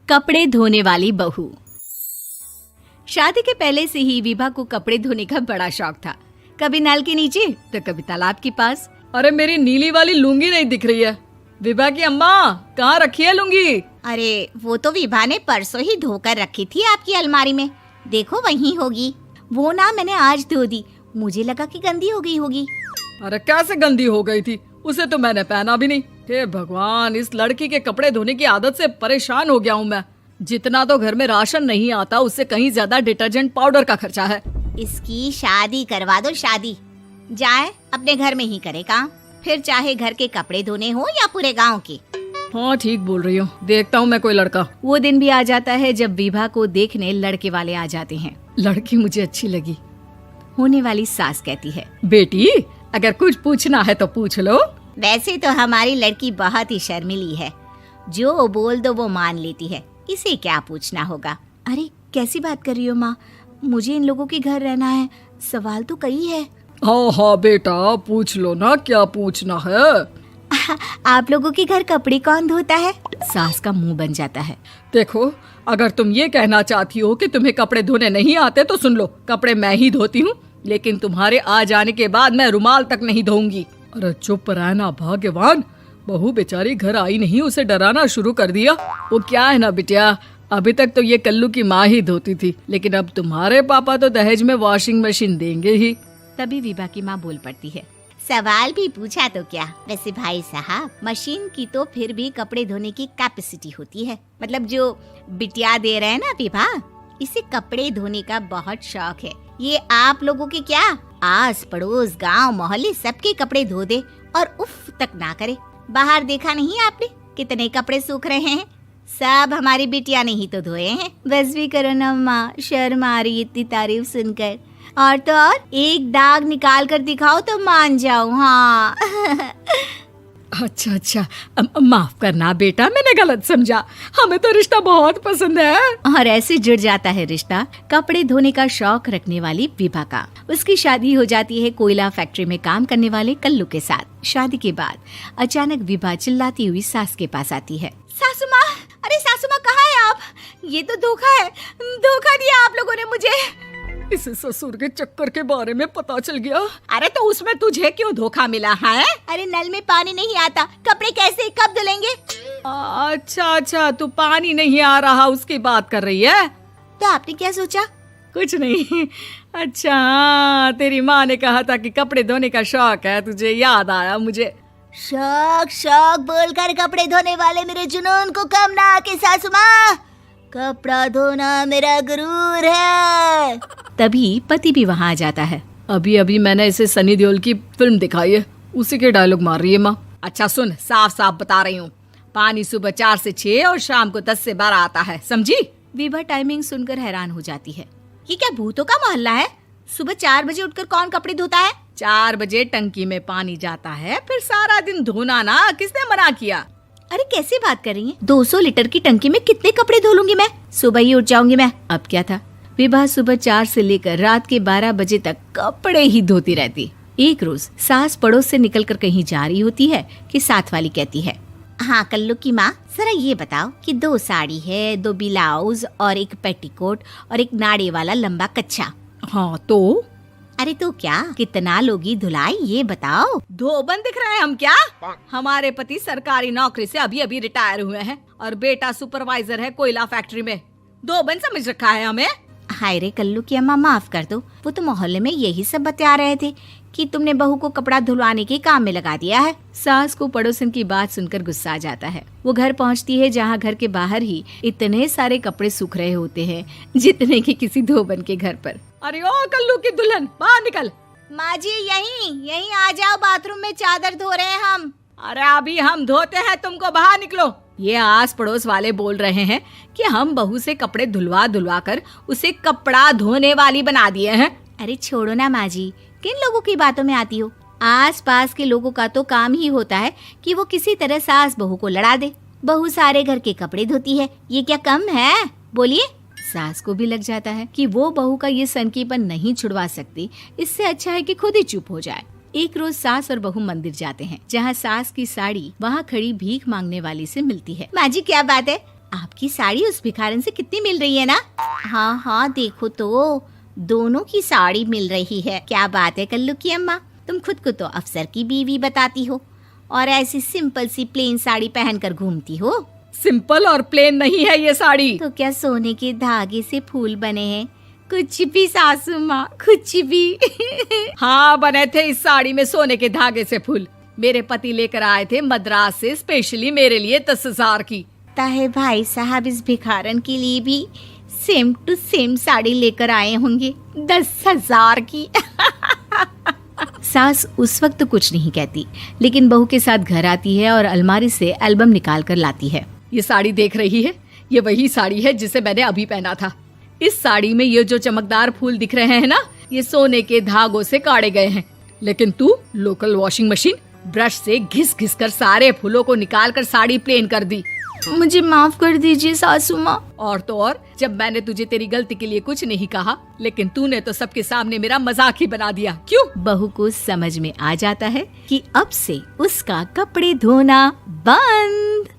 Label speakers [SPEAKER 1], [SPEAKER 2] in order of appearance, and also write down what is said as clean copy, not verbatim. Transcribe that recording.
[SPEAKER 1] कपड़े धोने वाली बहू। शादी के पहले से ही विभा को कपड़े धोने का बड़ा शौक था। कभी नल के नीचे तो कभी तालाब के पास।
[SPEAKER 2] अरे मेरी नीली वाली लुंगी नहीं दिख रही है। विभा की अम्मा, कहाँ रखी है लुंगी?
[SPEAKER 3] अरे वो तो विभा ने परसों ही धोकर रखी थी आपकी अलमारी में, देखो वहीं होगी। वो ना मैंने आज धो दी, मुझे लगा कि गंदी हो गई होगी।
[SPEAKER 2] अरे कैसे गंदी हो गई थी? उसे तो मैंने पहना भी नहीं। हे भगवान, इस लड़की के कपड़े धोने की आदत से परेशान हो गया हूँ मैं। जितना तो घर में राशन नहीं आता, उससे कहीं ज्यादा डिटर्जेंट पाउडर का खर्चा है।
[SPEAKER 3] इसकी शादी करवा दो, शादी जाए अपने घर में ही करे काम, फिर चाहे घर के कपड़े धोने हो या पूरे गांव के।
[SPEAKER 2] हाँ ठीक बोल रही हो, देखता हूँ मैं कोई लड़का।
[SPEAKER 1] वो दिन भी आ जाता है जब विभा को देखने लड़के वाले आ जाते हैं।
[SPEAKER 2] लड़की मुझे अच्छी लगी।
[SPEAKER 1] होने वाली सास कहती है,
[SPEAKER 2] बेटी अगर कुछ पूछना है तो पूछ लो।
[SPEAKER 3] वैसे तो हमारी लड़की बहुत ही शर्मीली है, जो बोल दो वो मान लेती है, इसे क्या पूछना होगा।
[SPEAKER 1] अरे कैसी बात कर रही हो माँ, मुझे इन लोगों के घर रहना है, सवाल तो कई है।
[SPEAKER 2] हाँ हाँ बेटा, पूछ लो ना, क्या पूछना है।
[SPEAKER 1] आप लोगों के घर कपड़े कौन धोता है? सास का मुंह बन जाता है।
[SPEAKER 2] देखो, अगर तुम ये कहना चाहती हो कि तुम्हें कपड़े धोने नहीं आते तो सुन लो, कपड़े मैं ही धोती हूँ, लेकिन तुम्हारे आ जाने के बाद मैं रुमाल तक नहीं धोऊंगी। अरे चुप रहना भाग्यवान, बहू बेचारी घर आई नहीं, उसे डराना शुरू कर दिया। वो क्या है ना बिटिया, अभी तक तो ये कल्लू की माँ ही धोती थी, लेकिन अब तुम्हारे पापा तो दहेज में वॉशिंग मशीन देंगे ही।
[SPEAKER 1] तभी विभा की माँ बोल पड़ती है,
[SPEAKER 3] सवाल भी पूछा तो क्या। वैसे भाई साहब, मशीन की तो फिर भी कपड़े धोने की कैपेसिटी होती है। मतलब जो बिटिया दे रहे हैं ना विभा, इसे कपड़े धोने का बहुत शौक है। ये आप लोगों के क्या, आस पड़ोस गांव मोहल्ले सबके कपड़े धो दे और उफ तक ना करे। बाहर देखा नहीं आपने कितने कपड़े सूख रहे हैं? सब हमारी बिटिया ने ही तो धोए हैं।
[SPEAKER 1] बस भी करो ना माँ, शर्म आ रही इतनी तारीफ सुनकर। और तो और एक दाग निकाल कर दिखाओ तो मान जाओ। हाँ
[SPEAKER 2] अच्छा, माफ करना बेटा, मैंने गलत समझा। हमें तो रिश्ता बहुत पसंद है।
[SPEAKER 1] और ऐसे जुड़ जाता है रिश्ता कपड़े धोने का शौक रखने वाली विभा का। उसकी शादी हो जाती है कोयला फैक्ट्री में काम करने वाले कल्लू के साथ। शादी के बाद अचानक विभा चिल्लाती हुई सास के पास आती है।
[SPEAKER 3] सासू माँ, अरे सासू माँ कहाँ है आप? ये तो धोखा है, धोखा दिया आप लोगों ने मुझे।
[SPEAKER 2] इसे ससुर के चक्कर के बारे में पता चल गया।
[SPEAKER 3] अरे तो उसमें तुझे क्यों धोखा मिला है? अरे नल में पानी नहीं आता, कपड़े कैसे कब धुलेंगे?
[SPEAKER 2] अच्छा, तू पानी नहीं आ रहा उसकी बात कर रही है।
[SPEAKER 3] तो आपने क्या सोचा?
[SPEAKER 2] कुछ नहीं। अच्छा, तेरी माँ ने कहा था कि कपड़े धोने का शौक है तुझे, याद आया मुझे।
[SPEAKER 3] शौक बोलकर कपड़े धोने वाले मेरे जुनून को कम ना आके सासू माँ, कपड़ा धोना मेरा गुरूर है।
[SPEAKER 1] तभी पति भी वहाँ आ जाता है।
[SPEAKER 2] अभी मैंने इसे सनी देओल की फिल्म दिखाई है, उसी के डायलॉग मार रही है माँ। अच्छा सुन, साफ बता रही हूँ, पानी सुबह 4 से 6 और शाम को 10 से 12 आता है, समझी?
[SPEAKER 1] विभा टाइमिंग सुनकर हैरान हो जाती है।
[SPEAKER 3] ये क्या भूतों का मोहल्ला है? सुबह 4 बजे उठकर कौन कपड़े धोता है?
[SPEAKER 2] 4 बजे टंकी में पानी जाता है, फिर सारा दिन धोना ना, किसने मना किया?
[SPEAKER 1] अरे कैसी बात कर रही हैं? 200 लीटर की टंकी में कितने कपड़े धो लूंगी मैं? सुबह ही उठ जाऊंगी मैं। अब क्या था, विभा सुबह 4 से लेकर रात के 12 बजे तक कपड़े ही धोती रहती। एक रोज सास पड़ोस से निकलकर कहीं जा रही होती है कि साथ वाली कहती है,
[SPEAKER 3] हाँ कल्लू की माँ, जरा ये बताओ कि 2 साड़ी है, 2 ब्लाउज और एक पेटीकोट और एक नाड़े वाला लंबा कच्छा।
[SPEAKER 2] हाँ तो?
[SPEAKER 3] अरे तो क्या, कितना लोगी धुलाई ये बताओ।
[SPEAKER 2] धोबन दिख रहे हैं हम क्या? हमारे पति सरकारी नौकरी से अभी रिटायर हुए हैं और बेटा सुपरवाइजर है कोयला फैक्ट्री में। धोबन समझ रखा है हमें।
[SPEAKER 3] हाय रे कल्लू की अम्मा, माफ कर दो, वो तो मोहल्ले में यही सब बता रहे थे कि तुमने बहू को कपड़ा धुलवाने के काम में लगा दिया है।
[SPEAKER 1] सास को पड़ोसन की बात सुनकर गुस्सा आ जाता है। वो घर पहुंचती है जहां घर के बाहर ही इतने सारे कपड़े सूख रहे होते हैं जितने कि किसी धोबन के घर पर।
[SPEAKER 2] अरे ओ कल्लू की दुल्हन, बाहर निकल।
[SPEAKER 3] माँ जी यहीं आ जाओ, बाथरूम में चादर धो रहे हैं हम।
[SPEAKER 2] अरे अभी हम धोते हैं, तुमको बाहर निकलो। ये आस पड़ोस वाले बोल रहे हैं कि हम बहू से कपड़े धुलवा कर उसे कपड़ा धोने वाली बना दिए हैं।
[SPEAKER 1] अरे छोड़ो ना माँ जी, किन लोगों की बातों में आती हो? आस पास के लोगों का तो काम ही होता है कि वो किसी तरह सास बहू को लड़ा दे। बहू सारे घर के कपड़े धोती है, ये क्या कम है? बोलिए। सास को भी लग जाता है कि वो बहू का ये सनकीपन नहीं छुड़वा सकती, इससे अच्छा है कि खुद ही चुप हो जाए। एक रोज सास और बहू मंदिर जाते हैं, जहाँ सास की साड़ी वहाँ खड़ी भीख मांगने वाली से मिलती है।
[SPEAKER 3] माँ जी क्या बात है, आपकी साड़ी उस भिखारन से कितनी मिल रही है ना? हाँ हाँ देखो तो, दोनों की साड़ी मिल रही है। क्या बात है कल्लू की अम्मा, तुम खुद को तो अफसर की बीवी बताती हो और ऐसी सिंपल सी प्लेन साड़ी पहनकर घूमती हो।
[SPEAKER 2] सिंपल और प्लेन नहीं है ये साड़ी।
[SPEAKER 3] तो क्या सोने के धागे से फूल बने हैं? कुछ भी सासू माँ, कुछ भी।
[SPEAKER 2] हाँ बने थे इस साड़ी में सोने के धागे से फूल। मेरे पति लेकर आए थे मद्रास से स्पेशली मेरे लिए 10,000 की।
[SPEAKER 3] ताहे भाई साहब इस भिखारन के लिए भी सेम टू सेम साड़ी लेकर आए होंगे 10,000 की। सास उस वक्त तो कुछ नहीं कहती, लेकिन बहू के साथ घर आती है और अलमारी से एल्बम निकाल कर लाती है।
[SPEAKER 2] ये साड़ी देख रही है, ये वही साड़ी है जिसे मैंने अभी पहना था। इस साड़ी में ये जो चमकदार फूल दिख रहे हैं ना, ये सोने के धागों से काढ़े गए हैं। लेकिन तू लोकल वॉशिंग मशीन ब्रश से घिस घिस कर सारे फूलों को निकाल कर साड़ी प्लेन कर दी।
[SPEAKER 3] मुझे माफ कर दीजिए सासू माँ।
[SPEAKER 2] और तो और, जब मैंने तुझे तेरी गलती के लिए कुछ नहीं कहा, लेकिन तूने तो सबके सामने मेरा मजाक ही बना दिया। क्यों?
[SPEAKER 3] बहू को समझ में आ जाता है कि अब से उसका कपड़े धोना बंद।